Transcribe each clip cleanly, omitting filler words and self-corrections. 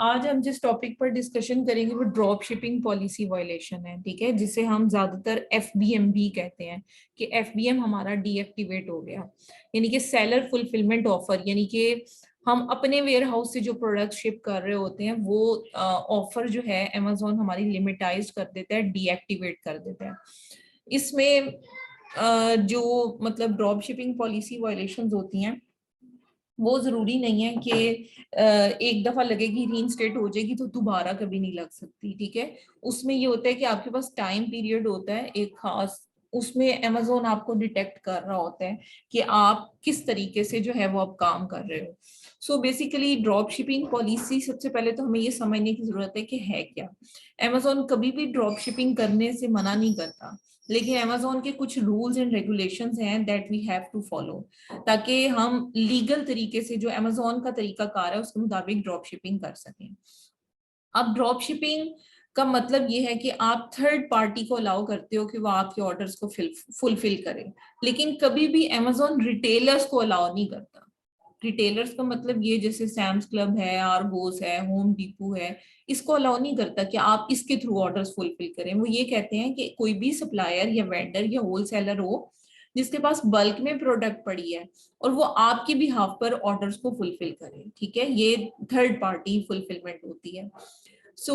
आज हम जिस टॉपिक पर डिस्कशन करेंगे वो ड्रॉप शिपिंग पॉलिसी वायलेशन है। ठीक है, जिसे हम ज्यादातर FBM भी कहते हैं कि FBM हमारा डीएक्टिवेट हो गया, यानी कि सेलर फुलफिलमेंट ऑफर, यानी कि हम अपने वेयर हाउस से जो प्रोडक्ट शिप कर रहे होते हैं वो ऑफर जो है अमेजोन हमारी लिमिटाइज कर देता है, डीएक्टिवेट कर देता है। इसमें जो मतलब ड्रॉप शिपिंग पॉलिसी वायलेशंस होती हैं वो जरूरी नहीं है कि एक दफा लगेगी रीइंस्टेट हो जाएगी तो दोबारा कभी नहीं लग सकती। ठीक है, उसमें ये होता है कि आपके पास टाइम पीरियड होता है एक खास, उसमें अमेजोन आपको डिटेक्ट कर रहा होता है कि आप किस तरीके से जो है वो आप काम कर रहे हो। So basically drop shipping policy, सबसे पहले तो हमें ये समझने की जरूरत है कि है क्या। अमेजोन कभी भी ड्रॉप शिपिंग करने से मना नहीं करता, लेकिन अमेजोन के कुछ रूल्स एंड रेगुलेशंस हैं that we have to follow, ताकि हम लीगल तरीके से जो अमेजोन का तरीका कार है उसके मुताबिक ड्रॉप शिपिंग कर सकें। अब ड्रॉप शिपिंग का मतलब ये है कि आप थर्ड पार्टी को अलाउ करते हो कि वो आपके ऑर्डर्स को फुलफिल करे, लेकिन कभी भी अमेजोन रिटेलर्स को अलाउ नहीं करता। रिटेलर्स का मतलब ये जैसे सैम्स क्लब है, आर्गोस है, होम डिपो है, इसको अलाउ नहीं करता कि आप इसके थ्रू ऑर्डर्स फुलफिल करें। वो ये कहते हैं कि कोई भी सप्लायर या वेंडर या होलसेलर हो जिसके पास बल्क में प्रोडक्ट पड़ी है और वो आपके बिहाफ पर ऑर्डर्स को फुलफिल करे। ठीक है, ये थर्ड पार्टी फुलफिलमेंट होती है। सो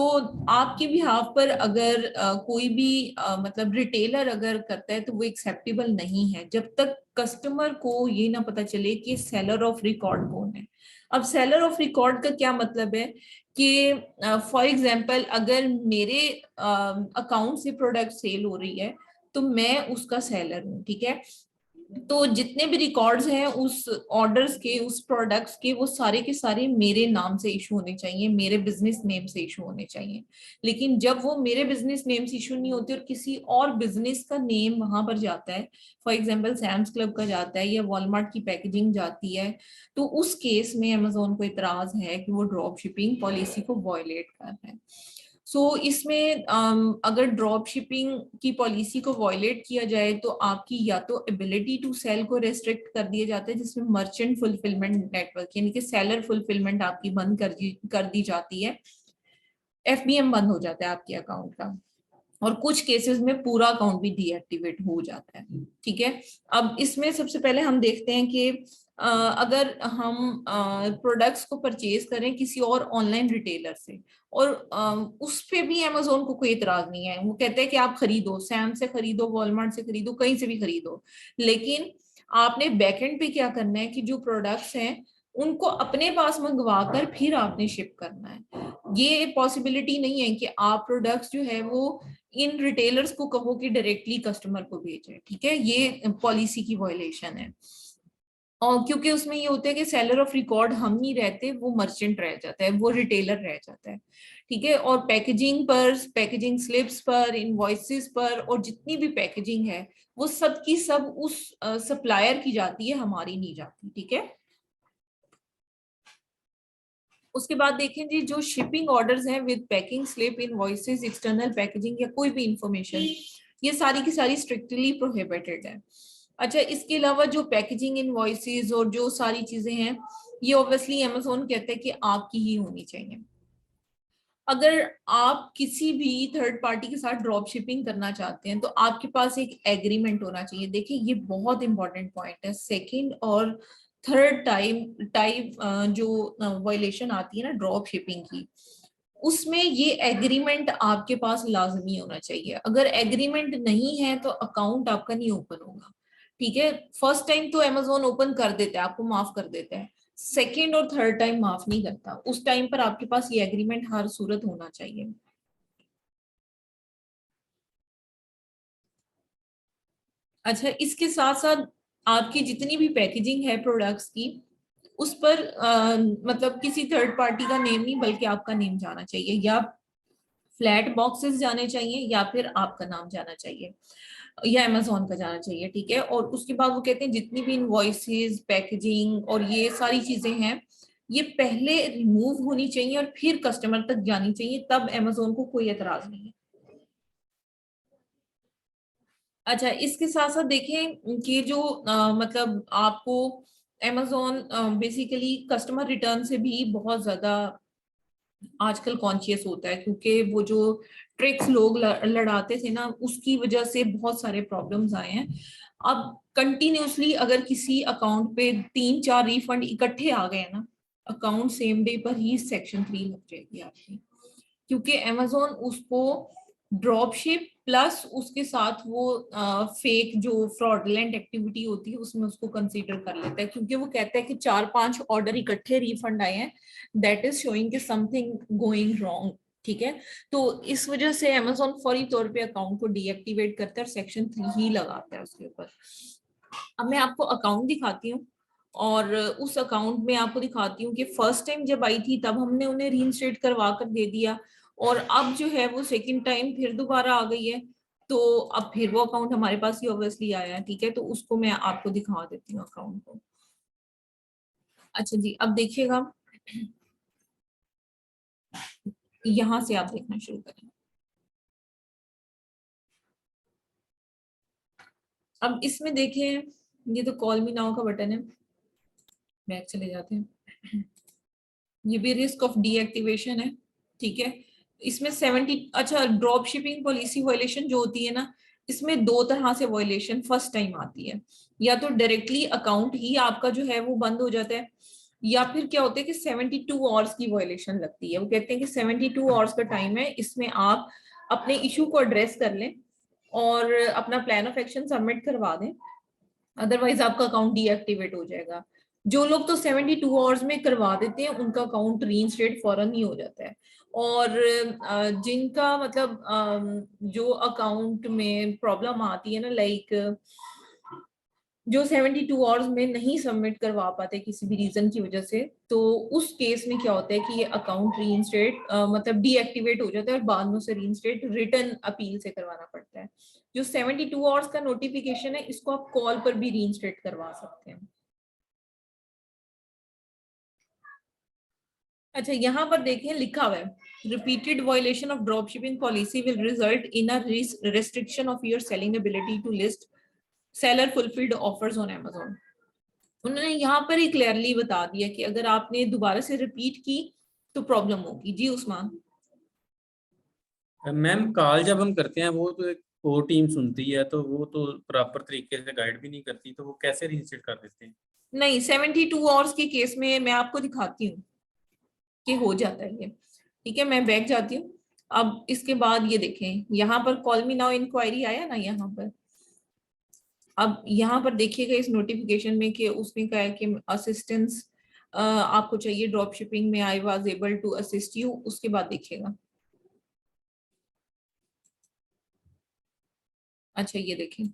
आपके बिहाफ पर अगर कोई भी मतलब रिटेलर अगर करता है तो वो एक्सेप्टेबल नहीं है जब तक कस्टमर को ये ना पता चले कि सेलर ऑफ रिकॉर्ड कौन है। अब सेलर ऑफ रिकॉर्ड का क्या मतलब है कि फॉर एग्जांपल अगर मेरे अकाउंट से प्रोडक्ट सेल हो रही है तो मैं उसका सेलर हूँ। ठीक है, तो जितने भी रिकॉर्ड्स हैं उस ऑर्डर्स के, उस प्रोडक्ट्स के, वो सारे के सारे मेरे नाम से इशू होने चाहिए, मेरे बिजनेस नेम से इशू होने चाहिए। लेकिन जब वो मेरे बिजनेस नेम से इशू नहीं होते और किसी और बिजनेस का नेम वहां पर जाता है, फॉर एग्जांपल सैम्स क्लब का जाता है या वॉलमार्ट की पैकेजिंग जाती है, तो उस केस में अमेजोन को इतराज है कि वो ड्रॉप शिपिंग पॉलिसी को वायलेट कर रहे हैं। इसमें अगर ड्रॉप शिपिंग की पॉलिसी को वॉयलेट किया जाए तो आपकी या तो एबिलिटी टू सेल को रेस्ट्रिक्ट कर दिया जाता है, जिसमें मर्चेंट फुलफिलमेंट नेटवर्क यानी कि सेलर फुलफिलमेंट आपकी बंद कर दी जाती है, FBM बंद हो जाता है आपके अकाउंट का, और कुछ केसेस में पूरा अकाउंट भी डीएक्टिवेट हो जाता है। ठीक है, अब इसमें सबसे पहले हम देखते हैं कि अगर हम प्रोडक्ट्स को परचेज करें किसी और ऑनलाइन रिटेलर से और उस पे भी अमेजोन को कोई इतराज नहीं है, वो कहते हैं कि आप खरीदो, सैम से खरीदो, वॉलमार्ट से खरीदो, कहीं से भी खरीदो, लेकिन आपने बैकएंड पे क्या करना है कि जो प्रोडक्ट्स हैं उनको अपने पास मंगवा कर फिर आपने शिप करना है। ये पॉसिबिलिटी नहीं है कि आप प्रोडक्ट्स जो है वो इन रिटेलर्स को कहो कि डायरेक्टली कस्टमर को भेजें। ठीक है, ये पॉलिसी की वायलेशन है, और क्योंकि उसमें ये होता है कि सेलर ऑफ रिकॉर्ड हम नहीं रहते, वो मर्चेंट रह जाता है, वो रिटेलर रह जाता है। ठीक है, और पैकेजिंग पर, पैकेजिंग स्लिप्स पर, इनवॉइसेस पर, और जितनी भी पैकेजिंग है वो सब की सब उस सप्लायर की जाती है, हमारी नहीं जाती। ठीक है, उसके बाद देखें जी, जो शिपिंग ऑर्डर्स हैं with packing slip, invoices, external packaging या कोई भी इंफॉर्मेशन, ये सारी की सारी स्ट्रिक्टली प्रोहिबिटेड है। अच्छा, इसके अलावा जो पैकेजिंग, इनवॉइसेस और जो सारी चीजें हैं ये ऑब्वियसली अमेजोन कहता है कि आपकी ही होनी चाहिए। अगर आप किसी भी थर्ड पार्टी के साथ ड्रॉप शिपिंग करना चाहते हैं तो आपके पास एक एग्रीमेंट होना चाहिए। देखिए ये बहुत इंपॉर्टेंट पॉइंट है। सेकंड और थर्ड टाइप जो वायलेशन आती है ना ड्रॉप शिपिंग की, उसमें ये एग्रीमेंट आपके पास लाजमी होना चाहिए। अगर एग्रीमेंट नहीं है तो अकाउंट आपका नहीं ओपन होगा। ठीक है, फर्स्ट टाइम तो अमेजोन ओपन कर देता है, आपको माफ कर देता है, सेकेंड और थर्ड टाइम माफ नहीं करता। उस टाइम पर आपके पास ये एग्रीमेंट हर सूरत होना चाहिए। अच्छा, इसके साथ साथ आपकी जितनी भी पैकेजिंग है प्रोडक्ट्स की, उस पर मतलब किसी थर्ड पार्टी का नेम नहीं बल्कि आपका नेम जाना चाहिए, या फ्लैट बॉक्सेस जाने चाहिए या फिर आपका नाम जाना चाहिए या अमेजोन का जाना चाहिए। ठीक है, और उसके बाद वो कहते हैं जितनी भी इनवॉइसेस, पैकेजिंग और ये सारी चीजें हैं ये पहले रिमूव होनी चाहिए और फिर कस्टमर तक जानी चाहिए, तब अमेजोन को कोई एतराज नहीं है। अच्छा, इसके साथ साथ देखें कि जो मतलब आपको अमेजोन बेसिकली कस्टमर रिटर्न से भी बहुत ज्यादा आजकल कॉन्शियस होता है, क्योंकि वो जो ट्रिक्स लोग लड़ाते थे ना, उसकी वजह से बहुत सारे प्रॉब्लम्स आए हैं। अब कंटिन्यूसली अगर किसी अकाउंट पे 3-4 रिफंड इकट्ठे आ गए ना, अकाउंट सेम डे पर ही सेक्शन 3 लग जाएगी आपकी, क्योंकि अमेजोन उसको ड्रॉप शिप प्लस उसके साथ वो फेक जो फ्रॉडलेंट एक्टिविटी होती है उसमें उसको कंसीडर कर लेता है, क्योंकि वो कहता है कि 4-5 ऑर्डर इकट्ठे रिफंड आए हैं, दैट इज शोइंग कि समथिंग गोइंग रॉन्ग। ठीक है, तो इस वजह से अमेजोन फौरी तौर पे अकाउंट को डीएक्टिवेट करता है और सेक्शन 3 ही लगाता है उसके ऊपर। अब मैं आपको अकाउंट दिखाती हूँ, और उस अकाउंट में आपको दिखाती हूँ कि फर्स्ट टाइम जब आई थी तब हमने उन्हें रीइंस्टेट करवा कर दे दिया, और अब जो है वो सेकंड टाइम फिर दोबारा आ गई है, तो अब फिर वो अकाउंट हमारे पास ही ऑब्वियसली आया है। ठीक है, तो उसको मैं आपको दिखा देती हूँ अकाउंट को। अच्छा जी, अब देखिएगा, यहाँ से आप देखना शुरू करें। अब इसमें देखें, ये तो कॉल मी नाउ का बटन है, बैक चले जाते हैं। ये भी रिस्क ऑफ डीएक्टिवेशन है। ठीक है, इसमें 70, अच्छा ड्रॉप शिपिंग पॉलिसी वायलेशन जो होती है ना, इसमें दो तरह से वायलेशन फर्स्ट टाइम आती है। या तो डायरेक्टली अकाउंट ही आपका जो है वो बंद हो जाता है, या फिर क्या होता है कि 72 आवर्स की वायलेशन लगती है। वो कहते हैं कि 72 आवर्स का टाइम है, इसमें आप अपने इशू को एड्रेस कर लें और अपना प्लान ऑफ एक्शन सबमिट करवा दें, अदरवाइज आपका अकाउंट डीएक्टिवेट हो जाएगा। जो लोग तो 72 आवर्स में करवा देते हैं उनका अकाउंट रीइंस्टेट फौरन ही हो जाता है, और जिनका मतलब जो अकाउंट में प्रॉब्लम आती है ना, लाइक जो 72 आवर्स में नहीं सबमिट करवा पाते किसी भी रीजन की वजह से, तो उस केस में क्या होता है कि ये अकाउंट रीइंस्टेट मतलब डीएक्टिवेट हो जाता है, और बाद में उसे रीइंस्टेट रिटर्न अपील से करवाना पड़ता है। जो 72 आवर्स का नोटिफिकेशन है, इसको आप कॉल पर भी रीइंस्टेट करवा सकते हैं। अच्छा, यहाँ पर देखें लिखा हुआ है, repeated violation of drop shipping policy will result in a restriction of your selling ability to list seller fulfilled offers on Amazon। उन्होंने यहाँ पर ही क्लियरली बता दिया कि अगर आपने दोबारा से रिपीट की तो प्रॉब्लम होगी। जी उस्मान। मैम कॉल जब हम करते हैं वो तो एक और टीम सुनती है, तो वो तो प्रॉपर तरीके से गाइड भी नहीं करती, तो वो कैसे रीसेट कर देते हैं? नहीं, 72 आवर्स के केस में मैं आपको दिखाती हूँ कि हो जाता है ये। ठीक है, मैं बैक जाती हूँ। अब इसके बाद ये देखें, यहाँ पर कॉल मी नाउ इंक्वायरी आया ना यहाँ पर। अब यहाँ पर देखिएगा इस नोटिफिकेशन में कि उसने कहा है कि असिस्टेंस आपको चाहिए ड्रॉप शिपिंग में, I was able to assist you. उसके बाद देखिएगा, अच्छा ये देखें,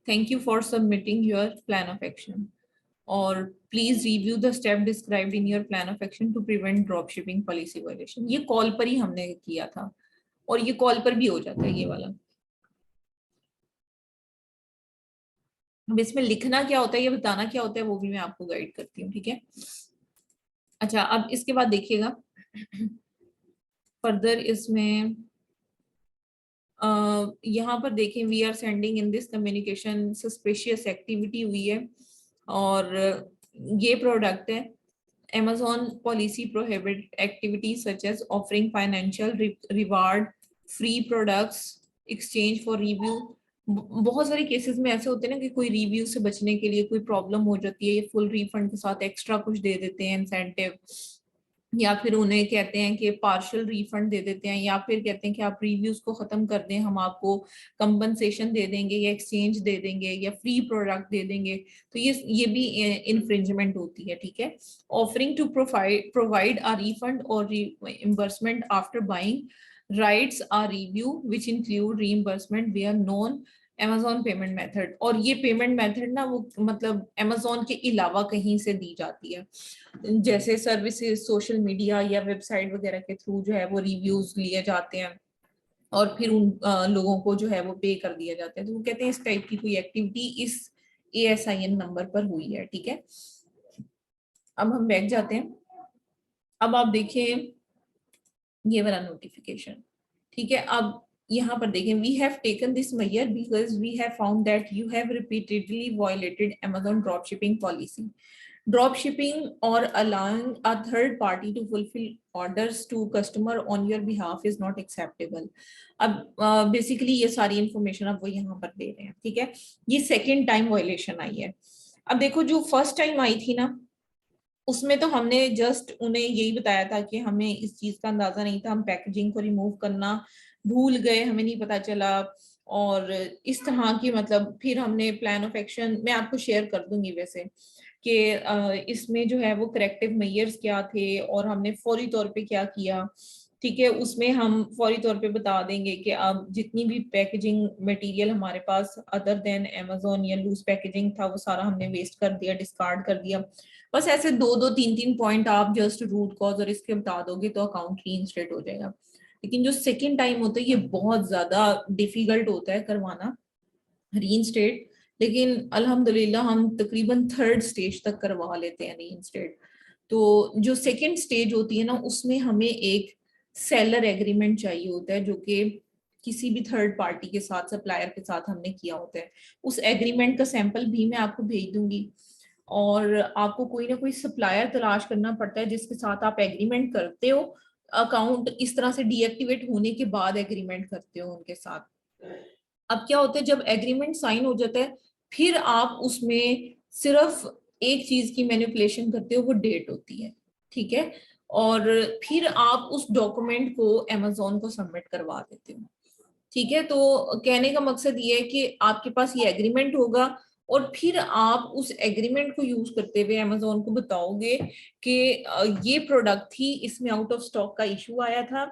thank you for submitting your plan of action, और please review the step described in your plan of action to prevent drop shipping policy violation. ये call पर ही हमने किया था, और ये कॉल पर भी हो जाता है ये वाला। अब इसमें लिखना क्या होता है, ये बताना क्या होता है, वो भी मैं आपको गाइड करती हूँ। ठीक है, अच्छा अब इसके बाद देखिएगा फर्दर इसमें यहाँ पर देखें, we are sending in this communication suspicious activity हुई है, और ये प्रोडक्ट है Amazon policy prohibit activities such as offering financial reward, free products, exchange for review। बहुत सारे केसेस में ऐसे होते हैं ना कि कोई रिव्यू से बचने के लिए कोई प्रॉब्लम हो जाती है, ये फुल रिफंड के साथ एक्स्ट्रा कुछ दे देते हैं इंसेंटिव, या फिर उन्हें कहते हैं कि पार्शियल रिफंड दे देते हैं, या फिर कहते हैं कि आप रिव्यूज को खत्म कर दें, हम आपको कंपनसेशन दे देंगे या एक्सचेंज दे देंगे या फ्री प्रोडक्ट दे देंगे। तो ये भी इन्फ्रिंजमेंट होती है। ठीक है, offering to provide a refund और reimbursement after buying rights a review which include reimbursement where non Amazon payment method. और ये पेमेंट मेथड ना वो मतलब Amazon के अलावा कहीं से दी जाती है, जैसे सर्विसेज, सोशल मीडिया या वेबसाइट वगैरह के थ्रू जो है वो रिव्यूज लिए जाते हैं, और फिर उन लोगों को जो है वो पे कर दिया जाता है। तो वो कहते हैं इस टाइप की कोई एक्टिविटी इस ASIN नंबर पर हुई है। ठीक है, अब हम बैठ जाते हैं। अब आप देखिए ये वाला नोटिफिकेशन। ठीक है, अब यहाँ पर देखें, we have taken this measure because we have found that you have repeatedly violated Amazon drop shipping policy. Drop shipping और allowing a third party to fulfill orders to customer on your behalf is not acceptable. अब basically ये सारी information अब वो यहाँ पर दे रहे हैं, ठीक है। ये सेकेंड टाइम वायलेशन आई है। अब देखो जो फर्स्ट टाइम आई थी ना, उसमें तो हमने जस्ट उन्हें यही बताया था कि हमें इस चीज का अंदाजा नहीं था, हम पैकेजिंग को रिमूव करना भूल गए, हमें नहीं पता चला, और इस तरह की मतलब फिर हमने प्लान ऑफ एक्शन मैं आपको शेयर कर दूंगी वैसे कि इसमें जो है वो करेक्टिव मेजर्स क्या थे और हमने फौरी तौर पे क्या किया, ठीक है। उसमें हम फौरी तौर पे बता देंगे कि अब जितनी भी पैकेजिंग मटेरियल हमारे पास अदर देन अमेज़न या लूज पैकेजिंग था वो सारा हमने वेस्ट कर दिया, डिस्कार्ड कर दिया। बस ऐसे दो दो तीन तीन पॉइंट आप जस्ट रूट कॉज और इसके बता दोगे तो अकाउंट रीइंस्टेट हो जाएगा। लेकिन जो सेकेंड टाइम होता है ये बहुत ज्यादा डिफिकल्ट होता है करवाना रीइंस्टेट, लेकिन अल्हम्दुलिल्लाह हम तकरीबन थर्ड स्टेज तक करवा लेते हैं रीइंस्टेट। तो जो सेकेंड स्टेज होती है ना उसमें हमें एक सेलर एग्रीमेंट चाहिए होता है जो कि किसी भी थर्ड पार्टी के साथ सप्लायर के साथ हमने किया होता है। उस एग्रीमेंट का सैंपल भी मैं आपको भेज दूंगी, और आपको कोई ना कोई सप्लायर तलाश करना पड़ता है जिसके साथ आप एग्रीमेंट करते हो, अकाउंट इस तरह से डीएक्टिवेट होने के बाद एग्रीमेंट करते हो उनके साथ। अब क्या होता है जब एग्रीमेंट साइन हो जाता है फिर आप उसमें सिर्फ एक चीज की मैनिपुलेशन करते हो, वो डेट होती है, ठीक है। और फिर आप उस डॉक्यूमेंट को अमेज़न को सबमिट करवा देते हो, ठीक है। तो कहने का मकसद ये है कि आपके पास ये एग्रीमेंट होगा और फिर आप उस एग्रीमेंट को यूज करते हुए अमेज़न को बताओगे कि ये प्रोडक्ट थी, इसमें आउट ऑफ स्टॉक का इशू आया था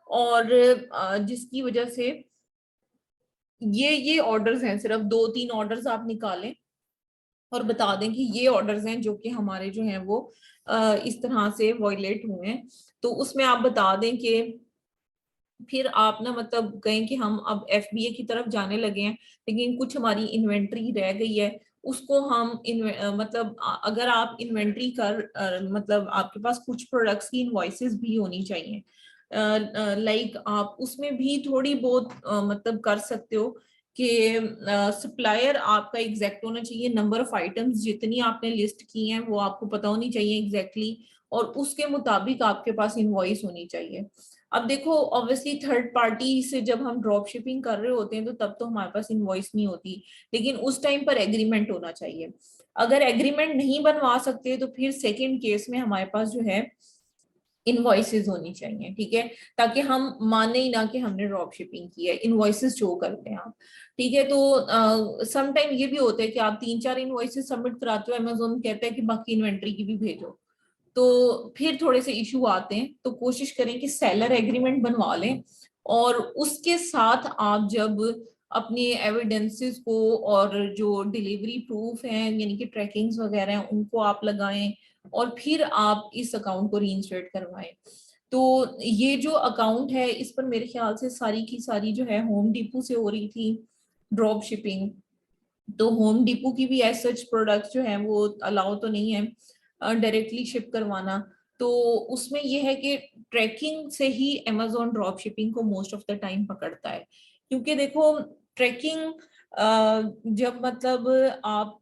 और जिसकी वजह से ये ऑर्डर्स हैं, सिर्फ दो तीन ऑर्डर्स आप निकालें और बता दें कि ये ऑर्डर्स हैं जो कि हमारे जो हैं वो इस तरह से वॉयलेट हुए हैं। तो उसमें आप बता दें कि फिर आप ना मतलब कहें कि हम अब एफबीए की तरफ जाने लगे हैं लेकिन कुछ हमारी इन्वेंट्री रह गई है, उसको हम मतलब अगर आप इन्वेंट्री कर मतलब आपके पास कुछ प्रोडक्ट्स की इनवॉइसेस भी होनी चाहिए, लाइक आप उसमें भी थोड़ी बहुत मतलब कर सकते हो कि सप्लायर आपका एग्जैक्ट होना चाहिए, नंबर ऑफ आइटम्स जितनी आपने लिस्ट की हैं वो आपको पता होनी चाहिए एग्जैक्टली, और उसके मुताबिक आपके पास इनवॉइस होनी चाहिए। अब देखो ऑब्वियसली थर्ड पार्टी से जब हम ड्रॉप शिपिंग कर रहे होते हैं तो तब तो हमारे पास इनवॉइस नहीं होती, लेकिन उस टाइम पर एग्रीमेंट होना चाहिए। अगर एग्रीमेंट नहीं बनवा सकते तो फिर सेकेंड केस में हमारे पास जो है इनवॉइसेस होनी चाहिए, ठीक है, ताकि हम माने ही ना कि हमने ड्रॉप शिपिंग की है, इनवॉइसेस शो करते हैं आप, ठीक है। तो सम टाइम ये भी होता है कि आप तीन चार इनवॉइसेस सबमिट कराते हो, अमेज़न कहता है कि बाकी इन्वेंट्री की भी भेजो, तो फिर थोड़े से इशू आते हैं। तो कोशिश करें कि सेलर एग्रीमेंट बनवा लें और उसके साथ आप जब अपनी एविडेंसेस को और जो डिलीवरी प्रूफ हैं यानी कि ट्रैकिंग्स वगैरह हैं उनको आप लगाएं और फिर आप इस अकाउंट को रीइंस्टेट करवाएं। तो ये जो अकाउंट है इस पर मेरे ख्याल से सारी की सारी जो है होम डिपो से हो रही थी ड्रॉप शिपिंग, तो होम डिपो की भी एज सच प्रोडक्ट्स जो है वो अलाउ तो नहीं है डायरेक्टली शिप करवाना। तो उसमें ये है कि ट्रैकिंग से ही अमेज़न ड्रॉप शिपिंग को मोस्ट ऑफ द टाइम पकड़ता है, क्योंकि देखो ट्रैकिंग जब मतलब आप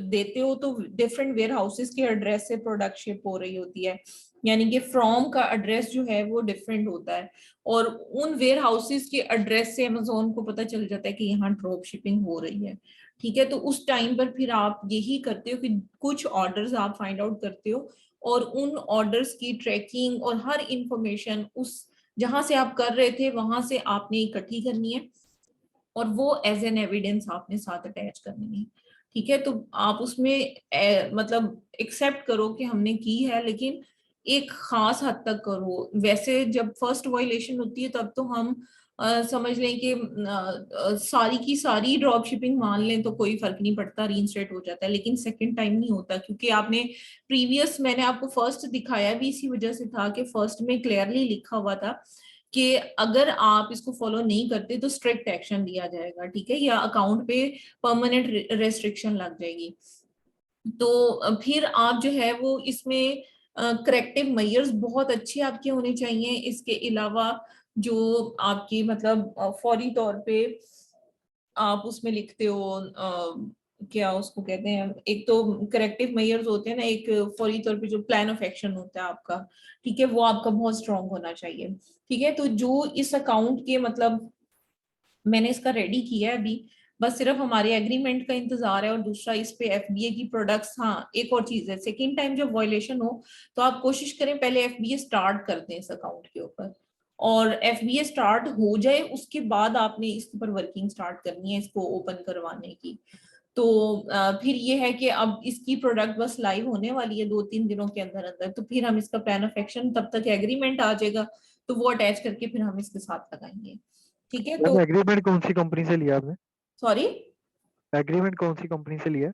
देते हो तो डिफरेंट वेयर हाउसेस के एड्रेस से प्रोडक्ट शिप हो रही होती है, यानी कि फ्रॉम का एड्रेस जो है वो डिफरेंट होता है और उन वेयर हाउसेस के एड्रेस से अमेज़न को पता चल जाता है कि यहाँ ड्रॉप शिपिंग हो रही है, ठीक है। तो उस टाइम पर फिर आप यही करते हो कि कुछ ऑर्डर्स आप फाइंड आउट करते हो और उन ऑर्डर्स की ट्रैकिंग और हर इंफॉर्मेशन उस जहां से आप कर रहे थे वहां से आपने इकट्ठी करनी है और वो एज एन एविडेंस आपने साथ अटैच करनी है, ठीक है। तो आप उसमें मतलब एक्सेप्ट करो कि हमने की है, लेकिन एक खास हद तक करो। वैसे जब फर्स्ट वायलेशन होती है तब तो हम समझ लें कि सारी की सारी ड्रॉप शिपिंग मान लें तो कोई फर्क नहीं पड़ता, रीइंस्टेट हो जाता है, लेकिन सेकंड टाइम नहीं होता क्योंकि आपने प्रीवियस मैंने आपको फर्स्ट दिखाया भी इसी वजह से था कि फर्स्ट में क्लियरली लिखा हुआ था कि अगर आप इसको फॉलो नहीं करते तो स्ट्रिक्ट एक्शन लिया जाएगा, ठीक है, या अकाउंट पे परमानेंट रेस्ट्रिक्शन लग जाएगी। तो फिर आप जो है वो इसमें करेक्टिव मेजर्स बहुत अच्छे आपके होने चाहिए। इसके अलावा जो आपकी मतलब फौरी तौर पे आप उसमें लिखते हो क्या उसको कहते हैं, एक तो करेक्टिव मेजर्स होते हैं ना, एक फौरी तौर पे जो प्लान ऑफ एक्शन होता है आपका, ठीक है, वो आपका बहुत स्ट्रांग होना चाहिए। ठीक है, तो जो इस अकाउंट के मतलब मैंने इसका रेडी किया है अभी, बस सिर्फ हमारे एग्रीमेंट का इंतजार है, और दूसरा इस पे एफबीए की प्रोडक्ट्स। हाँ, एक और चीज है, सेकेंड टाइम जब वायलेशन हो तो आप कोशिश करें पहले एफबीए स्टार्ट कर दें इस अकाउंट के ऊपर, और एफबीए स्टार्ट हो जाए उसके बाद आपने इसके ऊपर वर्किंग स्टार्ट करनी है इसको ओपन करवाने की। तो फिर ये है कि अब इसकी प्रोडक्ट बस लाइव होने वाली है 2-3 दिनों के अंदर अंदर, तो फिर हम इसका प्लान ऑफ एक्शन, तब तक एग्रीमेंट आ जाएगा, तो वो अटैच करके फिर हम इसके साथ लगाएंगे। ठीक है, तो मैम एग्रीमेंट कौन सी कंपनी से लिया आपने? सॉरी, एग्रीमेंट कौन सी कंपनी से लिया?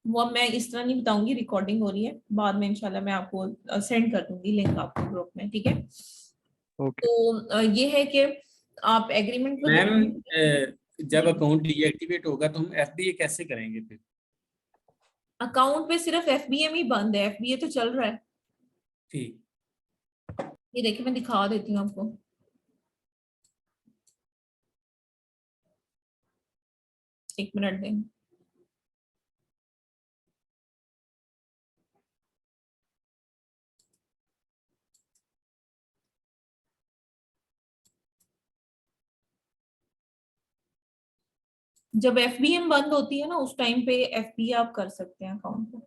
वो अब मैं इस तरह नहीं बताऊंगी, रिकॉर्डिंग हो रही है, बाद में इंशाल्लाह मैं आपको सेंड कर दूंगी लिंक आपको ग्रुप में। ठीक है, ओके। तो ये है कि आप एग्रीमेंट को मैम देखें। जब अकाउंट डीएक्टिवेट होगा तो हम एफबीए कैसे करेंगे फिर? अकाउंट पे सिर्फ एफबीएम ही बंद है, एफबीए तो चल रहा है। ठीक। ये देखिए मैं दिखा देती हूँ आपको, एक मिनट दें। जब एफबीएम बंद होती है ना उस टाइम पे एफबीए आप कर सकते हैं अकाउंट पे।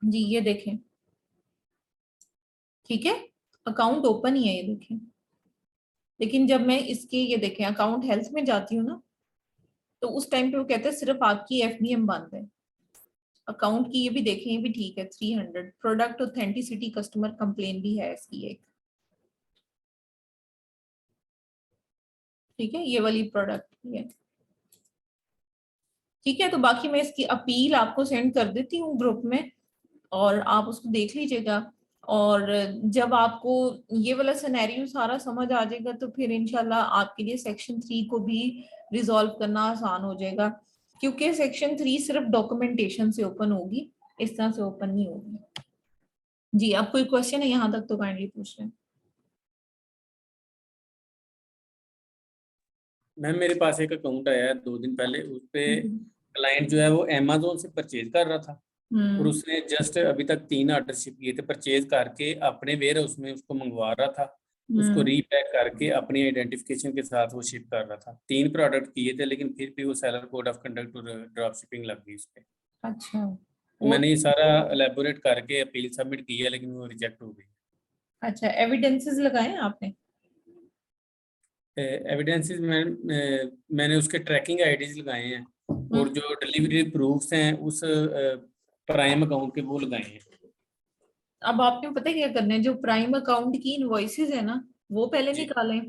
जी ये देखें, ठीक है, अकाउंट ओपन ही है ये देखें। लेकिन जब मैं इसके ये देखें अकाउंट हेल्थ में जाती हूँ ना, तो उस टाइम पे वो कहते हैं सिर्फ आपकी एफबीएम बंद है। अकाउंट की ये भी देखें, ये भी ठीक है, 300 प्रोडक्ट ऑथेंटिसिटी कस्टमर कंप्लेन भी है इसकी एक। ठीक है, ये वाली प्रोडक्ट ये, ठीक है, तो बाकी मैं इसकी अपील आपको सेंड कर देती हूँ ग्रुप में, और आप उसको देख लीजिएगा। और जब आपको ये वाला सिनेरियो सारा समझ आ जाएगा तो फिर इंशाल्लाह आपके लिए सेक्शन 3 को भी रिजॉल्व करना आसान हो जाएगा, क्योंकि सेक्शन 3 सिर्फ डॉक्यूमेंटेशन से ओपन होगी, इस तरह से ओपन नहीं होगी। जी, आप कोई क्वेश्चन है यहाँ तक तो काइंडली पूछ लें। मैम मेरे पास एक अकाउंट आया है 2 दिन पहले, उस पे हम्म क्लाइंट जो है वो अमेजोन से परचेज कर रहा था, और हम्म उसने जस्ट अभी तक 3 ऑर्डर शिप किए थे, परचेज करके अपने वेयर हाउस में उसको मंगवा रहा था, उसको हम्म। रीपैक करके अपनी आइडेंटिफिकेशन के साथ वो शिप कर रहा था। 3 प्रोडक्ट किए थे, लेकिन फिर भी वो सेलर कोड ऑफ कंडक्ट और ड्रॉप शिपिंग लग गई उस पे। अच्छा, तो वो मैंने ये सारा एलेबोरेट करके अपील सबमिट की है, लेकिन वो रिजेक्ट हो गई। अच्छा, एविडेंसेस लगाए हैं आपने? एविडेंसेस मैंने उसके ट्रैकिंग आईडीज लगाए हैं, और जो डिलीवरी प्रूफ्स हैं उस प्राइम अकाउंट के वो लगाए हैं। अब आपने पता है क्या करना है, जो प्राइम अकाउंट की इनवॉइसेस है ना वो पहले जी निकालें,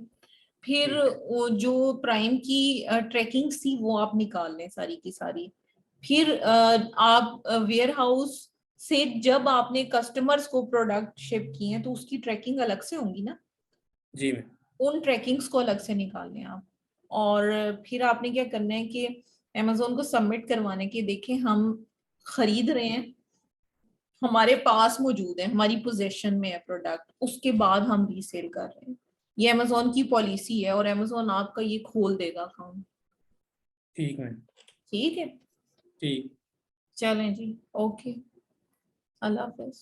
फिर ठीक है। वो जो प्राइम की ट्रैकिंग थी वो आप निकाल लें सारी की सारी। फिर आप वेयर हाउस से जब आपने कस्टमर्स को प्रोडक्ट शिप किए हैं तो उसकी ट्रैकिंग अलग से होंगी ना, जी मैम। उन ट्रैकिंग्स को अलग से निकाल लें आप। और फिर आपने क्या करना है कि अमेजोन को सबमिट करवाने के, देखें हम खरीद रहे हैं, हमारे पास मौजूद है, हमारी पोजीशन में है प्रोडक्ट, उसके बाद हम रीसेल कर रहे हैं। ये अमेजोन की पॉलिसी है, और अमेजोन आपका ये खोल देगा अकाउंट। ठीक मैम। ठीक है, ठीक। चलें जी, ओके, अल्लाह हाफिज।